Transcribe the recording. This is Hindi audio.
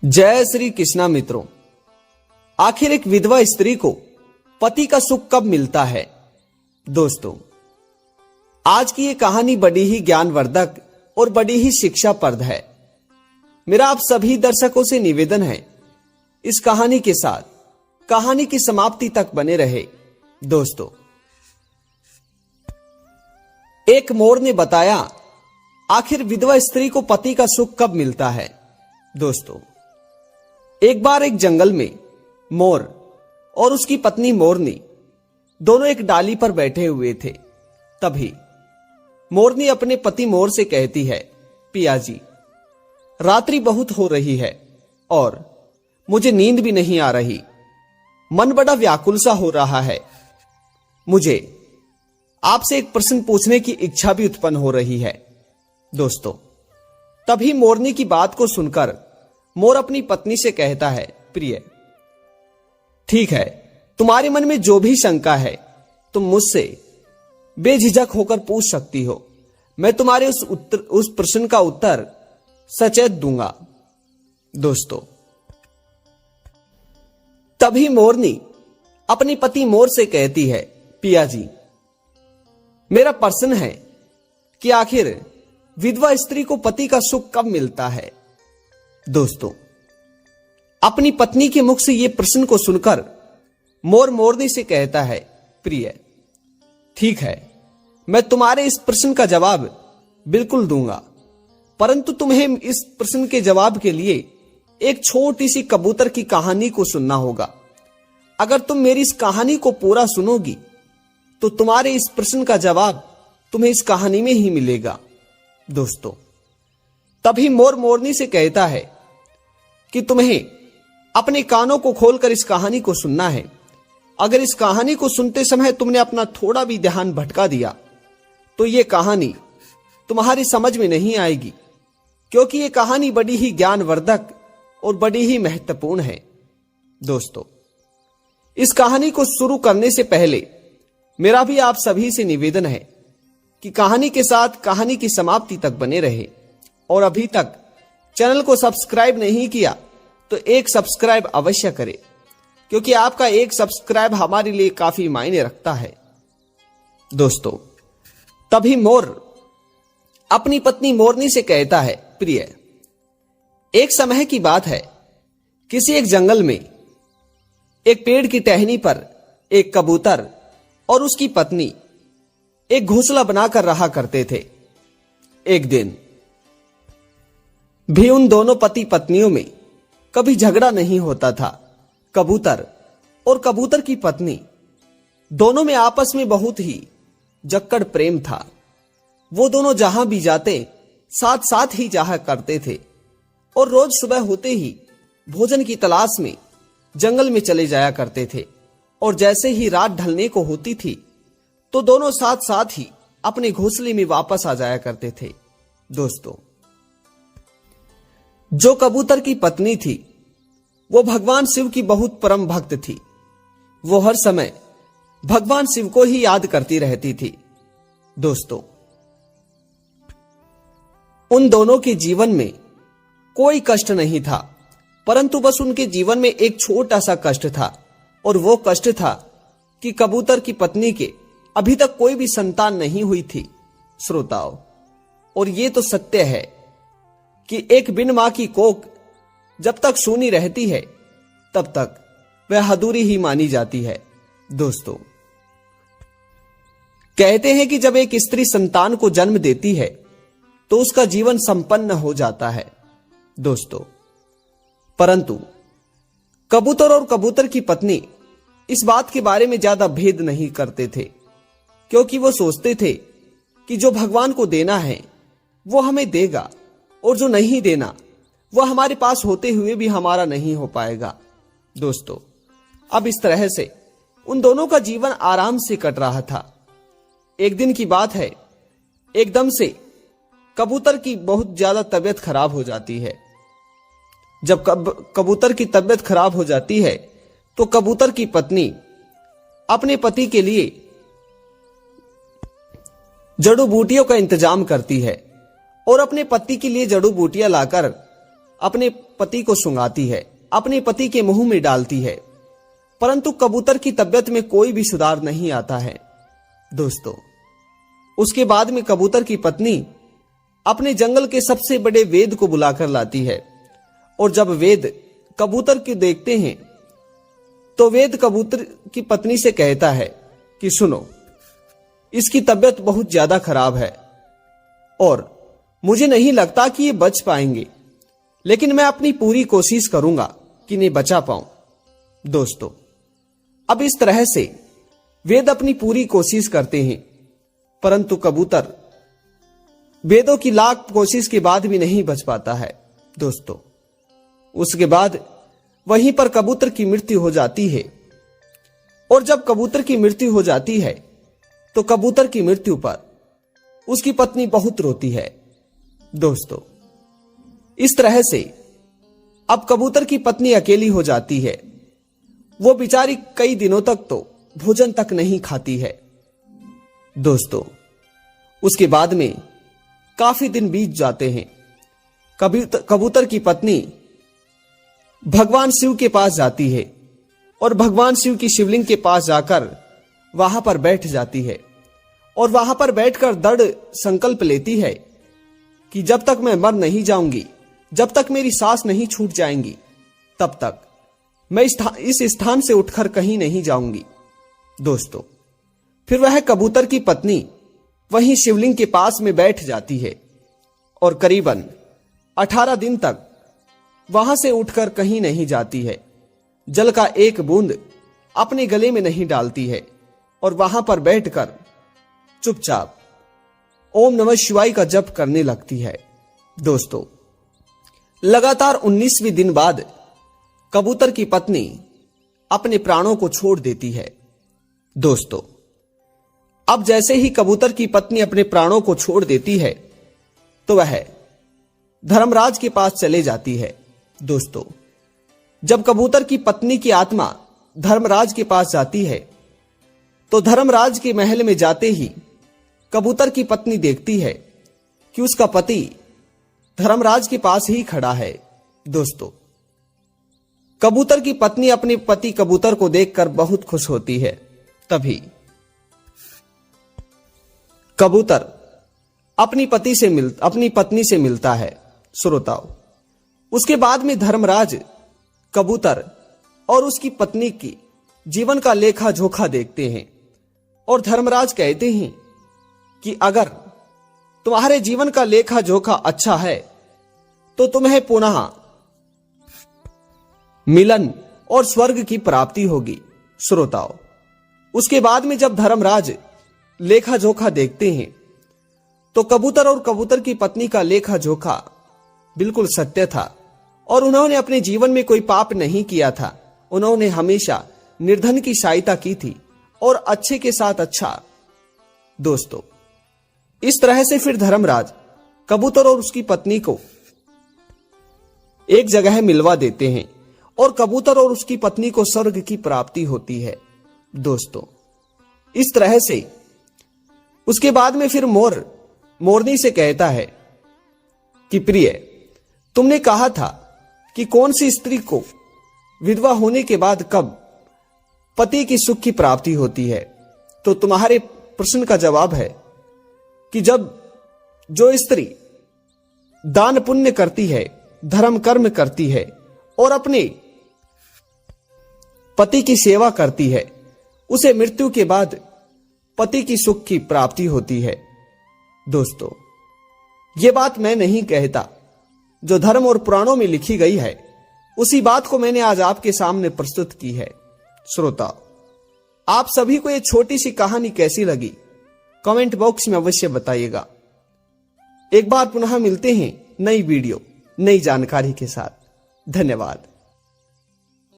जय श्री कृष्णा मित्रों। आखिर एक विधवा स्त्री को पति का सुख कब मिलता है? दोस्तों, आज की ये कहानी बड़ी ही ज्ञानवर्धक और बड़ी ही शिक्षाप्रद है। मेरा आप सभी दर्शकों से निवेदन है, इस कहानी के साथ कहानी की समाप्ति तक बने रहे। दोस्तों, एक मोर ने बताया आखिर विधवा स्त्री को पति का सुख कब मिलता है। दोस्तों, एक बार एक जंगल में मोर और उसकी पत्नी मोरनी दोनों एक डाली पर बैठे हुए थे। तभी मोरनी अपने पति मोर से कहती है, पिया जी, रात्रि बहुत हो रही है और मुझे नींद भी नहीं आ रही। मन बड़ा व्याकुल सा हो रहा है। मुझे आपसे एक प्रश्न पूछने की इच्छा भी उत्पन्न हो रही है। दोस्तों, तभी मोरनी की बात को सुनकर मोर अपनी पत्नी से कहता है, प्रिय, ठीक है, तुम्हारे मन में जो भी शंका है तुम मुझसे बेझिझक होकर पूछ सकती हो। मैं तुम्हारे उस प्रश्न का उत्तर सचेत दूंगा। दोस्तों, तभी मोरनी अपनी पति मोर से कहती है, पिया जी, मेरा प्रश्न है कि आखिर विधवा स्त्री को पति का सुख कब मिलता है। दोस्तों, अपनी पत्नी के मुख से यह प्रश्न को सुनकर मोर मोरनी से कहता है, प्रिय, ठीक है, मैं तुम्हारे इस प्रश्न का जवाब बिल्कुल दूंगा, परंतु तुम्हें इस प्रश्न के जवाब के लिए एक छोटी सी कबूतर की कहानी को सुनना होगा। अगर तुम मेरी इस कहानी को पूरा सुनोगी तो तुम्हारे इस प्रश्न का जवाब तुम्हें इस कहानी में ही मिलेगा। दोस्तों, तभी मोर मोरनी से कहता है कि तुम्हें अपने कानों को खोलकर इस कहानी को सुनना है। अगर इस कहानी को सुनते समय तुमने अपना थोड़ा भी ध्यान भटका दिया तो यह कहानी तुम्हारी समझ में नहीं आएगी, क्योंकि यह कहानी बड़ी ही ज्ञानवर्धक और बड़ी ही महत्वपूर्ण है। दोस्तों, इस कहानी को शुरू करने से पहले मेरा भी आप सभी से निवेदन है कि कहानी के साथ कहानी की समाप्ति तक बने रहे। और अभी तक चैनल को सब्सक्राइब नहीं किया तो एक सब्सक्राइब अवश्य करें, क्योंकि आपका एक सब्सक्राइब हमारे लिए काफी मायने रखता है। दोस्तों, तभी मोर अपनी पत्नी मोरनी से कहता है, प्रिय, एक समय की बात है, किसी एक जंगल में एक पेड़ की टहनी पर एक कबूतर और उसकी पत्नी एक घोंसला बनाकर रहा करते थे। एक दिन भी उन दोनों पति पत्नियों में कभी झगड़ा नहीं होता था। कबूतर और कबूतर की पत्नी दोनों में आपस में बहुत ही जक्कड़ प्रेम था। वो दोनों जहां भी जाते साथ साथ ही जाया करते थे और रोज सुबह होते ही भोजन की तलाश में जंगल में चले जाया करते थे। और जैसे ही रात ढलने को होती थी तो दोनों साथ साथ ही अपने घोंसले में वापस आ जाया करते थे। दोस्तों, जो कबूतर की पत्नी थी वो भगवान शिव की बहुत परम भक्त थी। वो हर समय भगवान शिव को ही याद करती रहती थी। दोस्तों, उन दोनों के जीवन में कोई कष्ट नहीं था, परंतु बस उनके जीवन में एक छोटा सा कष्ट था, और वो कष्ट था कि कबूतर की पत्नी के अभी तक कोई भी संतान नहीं हुई थी। श्रोताओं, और ये तो सत्य है कि एक बिन मां की कोख जब तक सूनी रहती है तब तक वह अधूरी ही मानी जाती है। दोस्तों, कहते हैं कि जब एक स्त्री संतान को जन्म देती है तो उसका जीवन संपन्न हो जाता है। दोस्तों, परंतु कबूतर और कबूतर की पत्नी इस बात के बारे में ज्यादा भेद नहीं करते थे, क्योंकि वो सोचते थे कि जो भगवान को देना है वो हमें देगा, और जो नहीं देना वो हमारे पास होते हुए भी हमारा नहीं हो पाएगा। दोस्तों, अब इस तरह से उन दोनों का जीवन आराम से कट रहा था। एक दिन की बात है, एकदम से कबूतर की बहुत ज्यादा तबीयत खराब हो जाती है। जब कबूतर की तबीयत खराब हो जाती है तो कबूतर की पत्नी अपने पति के लिए जड़ी बूटियों का इंतजाम करती है और अपने पति के लिए जड़ी बूटियां लाकर अपने पति को सूंघाती है, अपने पति के मुंह में डालती है, परंतु कबूतर की तबीयत में कोई भी सुधार नहीं आता है। दोस्तों, उसके बाद में कबूतर की पत्नी अपने जंगल के सबसे बड़े वेद को बुलाकर लाती है, और जब वेद कबूतर को देखते हैं तो वेद कबूतर की पत्नी से कहता है कि सुनो, इसकी तबीयत बहुत ज्यादा खराब है और मुझे नहीं लगता कि ये बच पाएंगे, लेकिन मैं अपनी पूरी कोशिश करूंगा कि इन्हें बचा पाऊं। दोस्तों, अब इस तरह से वेद अपनी पूरी कोशिश करते हैं, परंतु कबूतर वेदों की लाख कोशिश के बाद भी नहीं बच पाता है। दोस्तों, उसके बाद वहीं पर कबूतर की मृत्यु हो जाती है, और जब कबूतर की मृत्यु हो जाती है तो कबूतर की मृत्यु पर उसकी पत्नी बहुत रोती है। दोस्तों, इस तरह से अब कबूतर की पत्नी अकेली हो जाती है। वो बेचारी कई दिनों तक तो भोजन तक नहीं खाती है। दोस्तों, उसके बाद में काफी दिन बीत जाते हैं। कबूतर की पत्नी भगवान शिव के पास जाती है और भगवान शिव की शिवलिंग के पास जाकर वहां पर बैठ जाती है, और वहां पर बैठकर दृढ़ संकल्प लेती है कि जब तक मैं मर नहीं जाऊंगी, जब तक मेरी सांस नहीं छूट जाएंगी, तब तक मैं इस स्थान से उठकर कहीं नहीं जाऊंगी। दोस्तों, फिर वह कबूतर की पत्नी वहीं शिवलिंग के पास में बैठ जाती है और करीबन 18 दिन तक वहां से उठकर कहीं नहीं जाती है, जल का एक बूंद अपने गले में नहीं डालती है, और वहां पर बैठकर चुपचाप ओम नमः शिवाय का जप करने लगती है। दोस्तों, लगातार 19वें दिन बाद कबूतर की पत्नी अपने प्राणों को छोड़ देती है। दोस्तों, अब जैसे ही कबूतर की पत्नी अपने प्राणों को छोड़ देती है तो वह धर्मराज के पास चले जाती है। दोस्तों, जब कबूतर की पत्नी की आत्मा धर्मराज के पास जाती है तो धर्मराज के महल में जाते ही कबूतर की पत्नी देखती है कि उसका पति धर्मराज के पास ही खड़ा है। दोस्तों, कबूतर की पत्नी अपने पति कबूतर को देखकर बहुत खुश होती है। तभी कबूतर अपनी पत्नी से मिलता है। श्रोताओ, उसके बाद में धर्मराज कबूतर और उसकी पत्नी की जीवन का लेखा जोखा देखते हैं, और धर्मराज कहते हैं कि अगर तुम्हारे जीवन का लेखा जोखा अच्छा है तो तुम्हें पुनः मिलन और स्वर्ग की प्राप्ति होगी। श्रोताओ, उसके बाद में जब धर्मराज लेखा जोखा देखते हैं तो कबूतर और कबूतर की पत्नी का लेखा जोखा बिल्कुल सत्य था, और उन्होंने अपने जीवन में कोई पाप नहीं किया था। उन्होंने हमेशा निर्धन की सहायता की थी और अच्छे के साथ अच्छा। दोस्तों, इस तरह से फिर धर्मराज कबूतर और उसकी पत्नी को एक जगह मिलवा देते हैं, और कबूतर और उसकी पत्नी को स्वर्ग की प्राप्ति होती है। दोस्तों, इस तरह से उसके बाद में फिर मोरनी से कहता है कि प्रिय, तुमने कहा था कि कौन सी स्त्री को विधवा होने के बाद कब पति की सुख की प्राप्ति होती है, तो तुम्हारे प्रश्न का जवाब है कि जब जो स्त्री दान पुण्य करती है, धर्म कर्म करती है और अपने पति की सेवा करती है, उसे मृत्यु के बाद पति की सुख की प्राप्ति होती है। दोस्तों, यह बात मैं नहीं कहता, जो धर्म और पुराणों में लिखी गई है उसी बात को मैंने आज आपके सामने प्रस्तुत की है। श्रोता, आप सभी को यह छोटी सी कहानी कैसी लगी कमेंट बॉक्स में अवश्य बताइएगा। एक बार पुनः मिलते हैं नई वीडियो नई जानकारी के साथ। धन्यवाद।